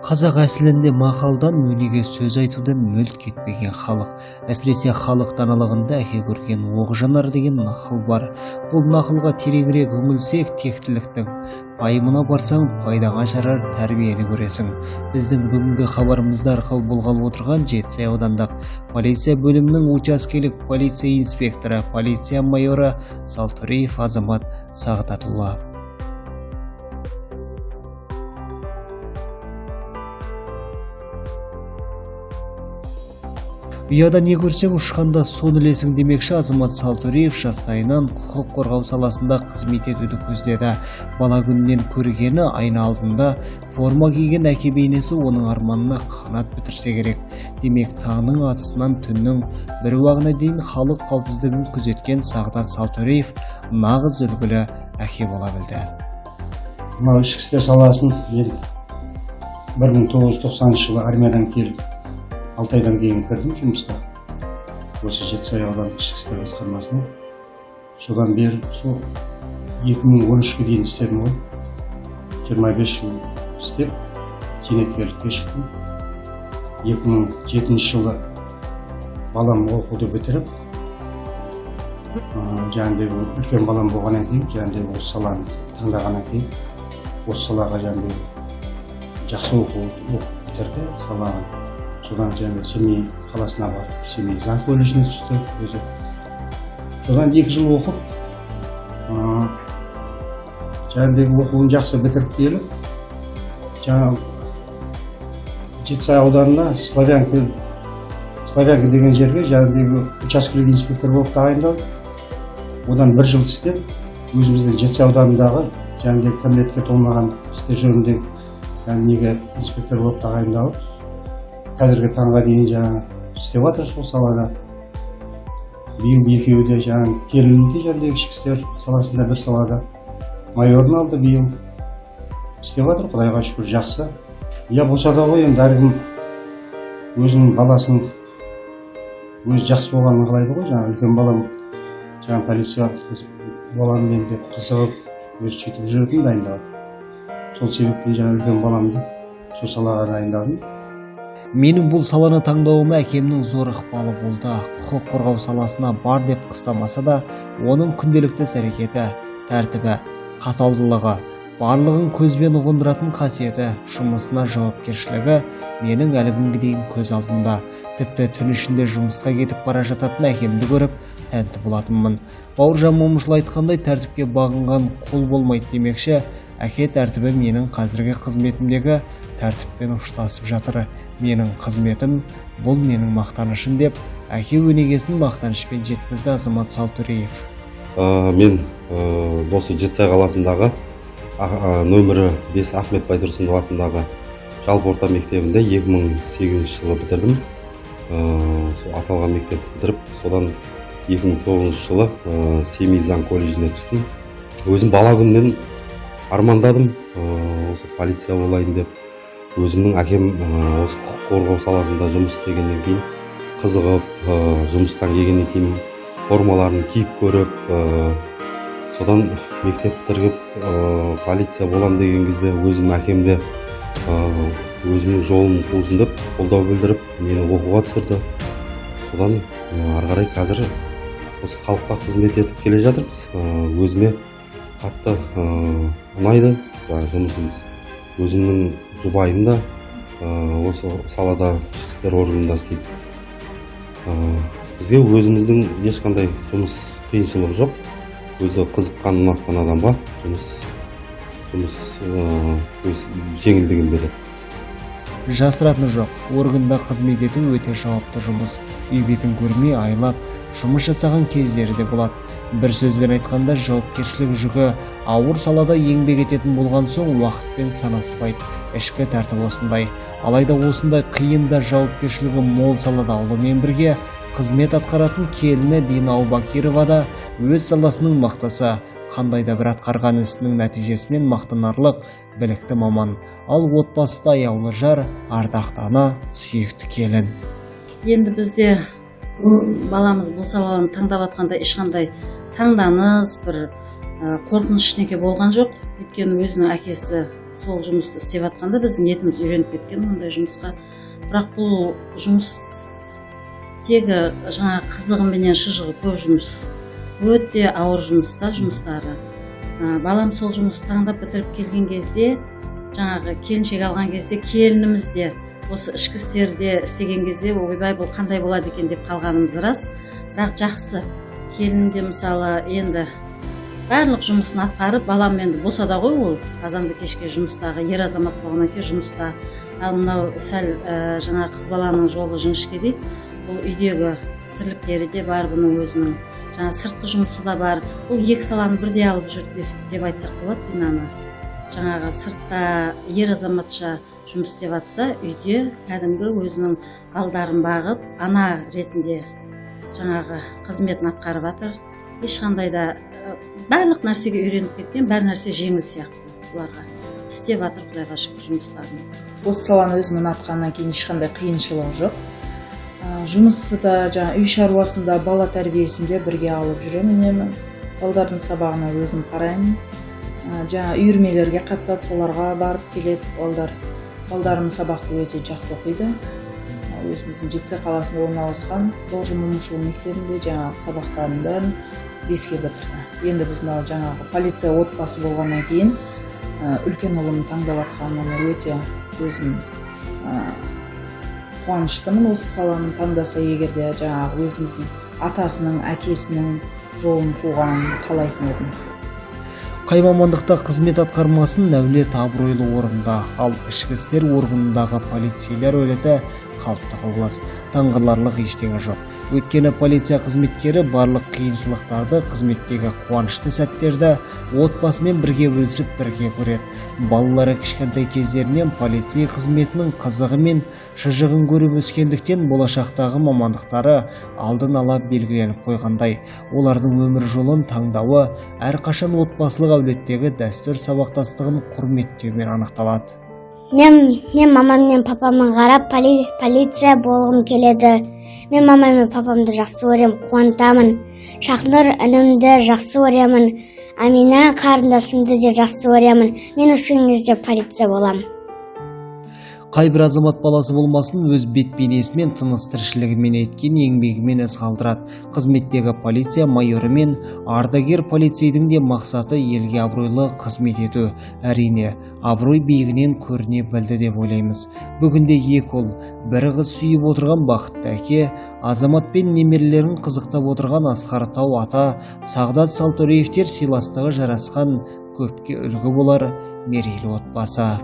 Қазақ әсілінде мақалдан өнеге сөз айтудан мүлт кетпеген халық. Әсіресе халық даналығында әке көрген оқ жанар деген нақыл бар. Бұл нақылға тереңірек үңілсек, тектіліктің пайымына барсаң, пайдаға жарар тәрбиені көресің. Біздің бүгінгі хабарымызда арқау болғалы отырған Жетісай аудандық полиция бөлімінің учаскелік полиция инспекторы, полиция майоры Салтөреев Азамат Сағдатұлы. Ұяда не көрсең ұшқанда соны ілесің демекші Азамат Салтөреев жастайынан құқық қорғау саласында қызмет етуді көздеді. Бала күнінен көргені айна алдында форма киген әке бейнесі оның арманына қанат бітірсе керек. Демек таңның атысынан түннің бір уағына дейін халық қауіпсіздігін күзеткен Сағдат Салтөреев нағыз үлгілі әке бола білді. Мынау ішкі істер саласын 1990 жылы армиядан келіп 6 айдан кейін кірдім жұмысқа. Осы Жетісай аудандық ішкі істер басқармасына. Содан бері сол 2013-ке дейін істедім ғой. 25 жыл істеп, зейнеткерлікке шықтым. 2007 жылы балам оқуды бітіріп, жаңағыдай үлкен балам болғаннан кейін, жаңағыдай осы саланы таңдағаннан кейін, осы салаға жаңағыдай жақсы оқып бітірді салаға. Содан жаңағы Семей қаласына барып, Семей заң колледжіне түсті өзі. Содан 2 жыл оқып, жаңағыдай оқуын жақсы бітіріп келіп, жаңағы Жетісай ауданына Славянка деген жерге жаңағыдай учаскелік инспектор болып тағайындалды. Одан 1 жыл істеп, өзіміздің Жетісай ауданындағы жаңағыдай кәмелетке толмаған істер жөніндегі неге инспектор болып тағайындалып, қазіргі таңға дейін жаңа істеп жатыр сол салада. Биыл екеуі де жаңа келінім де жаңағыдай ішкі істер саласында бір салада майорын алды биыл. Істеп жатыр, Құдайға шүкір жақсы. Я болса да ғой, енді әркім өзінің баласының өзі жақсы болғанын қалайды ғой. Жаңа үлкен балам жаңа полиция боламын деп қызығып, өзі сөйтіп жүретін дайындалып. Сол себептен жаңа үлкен баламды сол салаға дайындадым. Менің бұл саланы таңдауыма әкемнің зор ықпалы болды. Құқық қорғау саласына бар деп қыстамаса да, оның күнделікті әрекеті, тәртібі, қаталдылығы, барлығын көзбен ұғындыратын қасиеті, жұмысына жауапкершілігі менің әлі күнге дейін көз алдымда. Тіпті түн ішінде жұмысқа кетіп бара жататын әкемді көріп, тәнті болатынмын. Бауыржан Момышұлы айтқандай, тәртіпке бағынған құл болмайды демекші, әке тәртібі менің қазіргі қызметімдегі тәртіппен ұштасып жатыр. Менің қызметім, бұл менің мақтанышым деп, әке өнегесін мақтанышпен жеткізді Азамат Салтөреев. Мен осы Жетісай қаласындағы нөмірі 5 Ахмет Байтұрсынов атындағы жалпы орта мектебінде 2008 жылы бітірдім. Сол аталған мектепті бітіріп, содан 2009 жылы Семей заң колледжіне түстім. Өзім бала күннен армандадым, осы полиция болайын деп. Өзімнің әкем осы құқық қорғау саласында жұмыс істегеннен кейін қызығып, жұмыстан келгеннен кейін формаларын киіп көріп, содан мектеп бітіріп, полиция болам деген кезде өзім әкемде өзімнің жолын қусын деп қолдау білдіріп, мені оқуға түсірді. Содан ары қарай қазір осы халыққа қызмет етіп келе жатырмыз. Өзіме қатты ұнайды жұмысымыз. Өзімнің жұбайым да осы салада ішкі істер органында істейді. Бізге өзіміздің ешқандай жұмыс қиыншылығы жоқ. Өзі қызыққан, ұнатқан адамға жұмыс жеңілдігін береді. Жасыратыны жоқ, органда қызмет ету өте жауапты жұмыс. Үй бетін көрмей айлап жұмыс жасаған кездері де болады. Бір сөзбен айтқанда, жауапкершілік жүгі ауыр салада еңбек ететін болған соң уақытпен санаспайды. Ішкі тәртіп осындай. Алайда осындай қиында жауапкершілігі мол салада ұлымен бірге қызмет атқаратын келіні Дина Аубакирова да өз саласының мақтасы. Қандай да бір атқарған ісінің нәтижесімен мақтанарлық білікті маман. Ал отбасыда аяулы жар, ардақты ана, сүйікті келін. Енді бізде баламыз бұл саланы таңдап атқанда ешқандай таңданыс, бір қорқыныш ештеңе болған жоқ. Өйткені өзінің әкесі сол жұмысты істеп жатқанда біздің етіміз үйреніп кеткен ондай жұмысқа. Бірақ бұл жұмыс тегі жаңа қызығыменен шыжығы көп жұмыс. Өте ауыр жұмыстары. Балам сол жұмысты таңдап бітіріп келген кезде, жаңағы келіншек алған кезде келініміз де осы ішкі істерде істеген кезде ойбай бұл қандай болады екен деп қалғанымыз рас. Бірақ жақсы. Келінде мысалы енді барлық жұмысын атқарып, балам енді босада ғой ол қазанды кешке жұмыстағы, ер азамат болғаннан кейін жұмыста. Ал мынау сәл жаңа қыз баланың жолы жіңішке дейді. Бұл үйдегі тірліктері де бар, бұның өзінің жаңа сыртқы жұмысы да бар. Бұл екі саланы бірдей алып жүрді деп айтсақ болады Линаны. Жаңағы сыртта ер азаматша жұмыс істеп жатса, үйде кәдімгі өзінің балдарын бағып, ана ретінде жаңағы қызметін атқарып жатыр. Ешқандай да барлық нәрсеге үйреніп кеткен, бәр нәрсе жеңіл сияқты бұларға. Істеп жатыр, Құдайға шүкір, жұмыстарын. Осы саланы өзім ұнатқаннан кейін ешқандай қиыншылық жоқ. Жұмысты да, жаңа үй шаруасында, бала тәрбиесінде бірге алып жүремін үнемі. Балдардың сабағына өзім қараймын. Жаңа үйірмелерге қатысады, соларға барып келеді. Балдарым сабақты өте жақсы оқиды. Өзіміздің Жетісай қаласында орналасқан Бауыржан Момышұлы мектебінде жаңағы сабақтарын бәрін 5-ке бітірді. Енді біздің жаңағы полиция отбасы болғаннан кейін үлкен ұлым таңдап жатқанына өте өзім қуаныштымын. Осы саланы таңдаса егерде жаңағы өзіміздің атасының, әкесінің жолын қуғанын қалайтын едім. Қай мамандықта қызмет атқармасын әулет абыройлы орында, ал ішкі істер органындағы полицейлер өлеті қалыпты құбылыс. Таңғаларлық ештеңе жоқ. Өйткені полиция қызметкері барлық қиыншылықтарды, қызметтегі қуанышты сәттерді отбасымен бірге бөлісіп бірге көреді. Балалары кішкентай кездерінен полиция қызметінің қызығы мен шыжығын көріп өскендіктен болашақтағы мамандықтары алдын ала белгіленіп қойғандай. Олардың өмір жолын таңдауы әрқашан отбасылық әулеттегі дәстүр сабақтастығын құрметтеумен анықталады. Мен мамам мен папамын қарап полиция болғым келеді. Мен мамам мен папамды жақсы көремін, қуантамын. Шахнұр інімді жақсы көремін. Амина қарындасымды де жақсы көремін. Мен үшін кезде полиция боламын. Қайбір азамат баласы болмасын, өз бет-бейнесімен, тыныс тіршілігімен еткен еңбегімен із қалдырады. Қызметтегі полиция майоры мен ардагер полицейдің де мақсаты елге абыройлы қызмет ету. Әрине, абырой биігінен көріне білді деп ойлаймыз. Бүгінде екі ұл, бір қыз сүйіп отырған бақытты әке, азамат пен немерелерін қызықтап отырған Асқар Тау ата, Сағдат Салтөреевтер сыйластығы жарасқан көпке үлгі болар мерейлі отбасы.